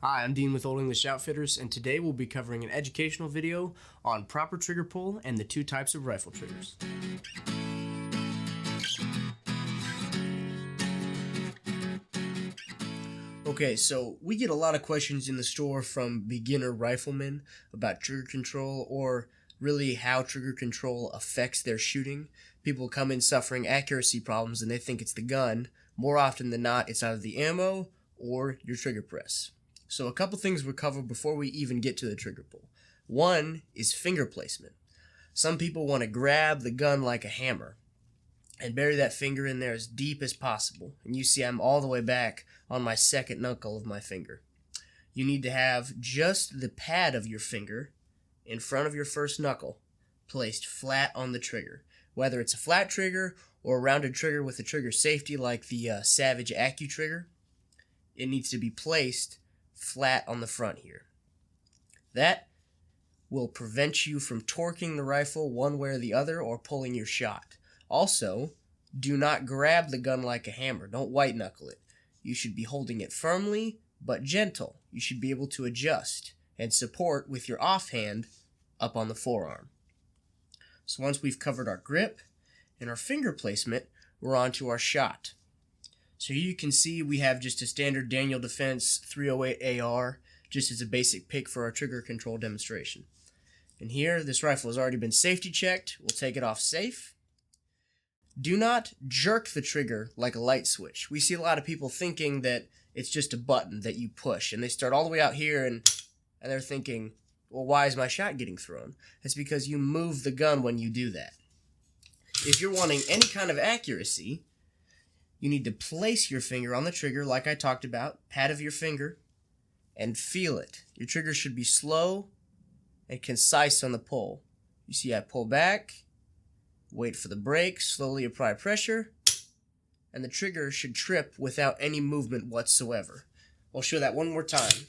Hi, I'm Dean with Old English Outfitters, and today we'll be covering an educational video on proper trigger pull and the two types of rifle triggers. Okay, so we get a lot of questions in the store from beginner riflemen about trigger control, or really how trigger control affects their shooting. People come in suffering accuracy problems and they think it's the gun. More often than not, it's either the ammo or your trigger press. So a couple things we'll cover before we even get to the trigger pull. One is finger placement. Some people want to grab the gun like a hammer and bury that finger in there as deep as possible. And you see I'm all the way back on my second knuckle of my finger. You need to have just the pad of your finger in front of your first knuckle placed flat on the trigger. Whether it's a flat trigger or a rounded trigger with a trigger safety like the Savage AccuTrigger, it needs to be placed flat on the front here. That will prevent you from torquing the rifle one way or the other or pulling your shot. Also, do not grab the gun like a hammer. Don't white knuckle it. You should be holding it firmly but gentle. You should be able to adjust and support with your offhand up on the forearm. So once we've covered our grip and our finger placement, we're on to our shot. So here you can see we have just a standard Daniel Defense 308 AR, just as a basic pick for our trigger control demonstration. And here, this rifle has already been safety checked. We'll take it off safe. Do not jerk the trigger like a light switch. We see a lot of people thinking that it's just a button that you push, and they start all the way out here and they're thinking, well, why is my shot getting thrown? It's because you move the gun when you do that. If you're wanting any kind of accuracy, you need to place your finger on the trigger like I talked about, pad of your finger, and feel it. Your trigger should be slow and concise on the pull. You see I pull back, wait for the break, slowly apply pressure, and the trigger should trip without any movement whatsoever. I'll show that one more time.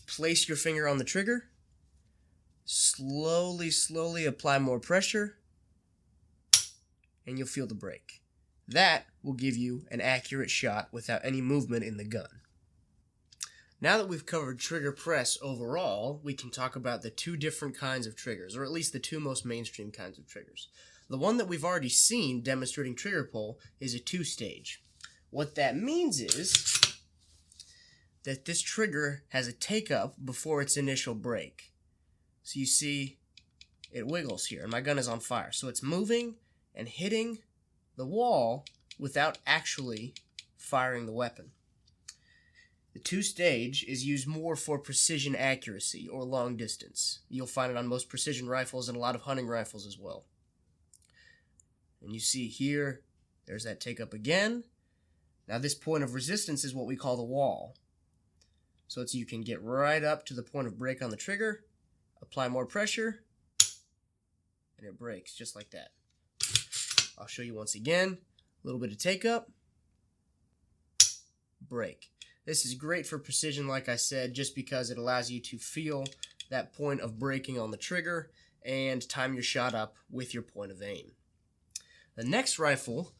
Place your finger on the trigger, slowly apply more pressure, and you'll feel the break. That will give you an accurate shot without any movement in the gun. Now that we've covered trigger press overall, we can talk about the two different kinds of triggers, or at least the two most mainstream kinds of triggers. The one that we've already seen demonstrating trigger pull is a two-stage. What that means is that this trigger has a take-up before its initial break. So you see it wiggles here, and my gun is on fire. So it's moving and hitting the wall without actually firing the weapon. The two-stage is used more for precision accuracy or long distance. You'll find it on most precision rifles and a lot of hunting rifles as well. And you see here, there's that take up again. Now this point of resistance is what we call the wall. So you can get right up to the point of break on the trigger, apply more pressure, and it breaks just like that. I'll show you once again. A little bit of take up, break. This is great for precision, like I said, just because it allows you to feel that point of breaking on the trigger and time your shot up with your point of aim. The next rifle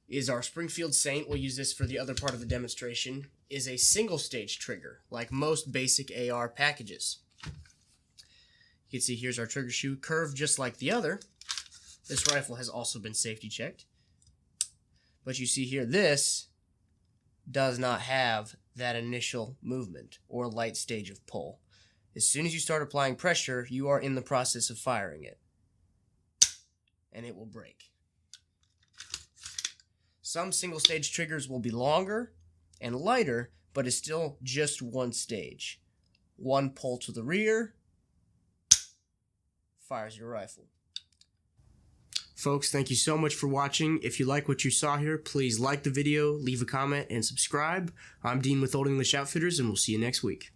is our Springfield Saint. We'll use this for the other part of the demonstration. Is a single stage trigger, like most basic AR packages. You can see here's our trigger shoe, curved just like the other. This rifle has also been safety checked. But you see here, this does not have that initial movement or light stage of pull. As soon as you start applying pressure, you are in the process of firing it. And it will break. Some single stage triggers will be longer and lighter, but it's still just one stage. One pull to the rear, fires your rifle. Folks, thank you so much for watching. If you like what you saw here, please like the video, leave a comment, and subscribe. I'm Dean with Old English Outfitters, and we'll see you next week.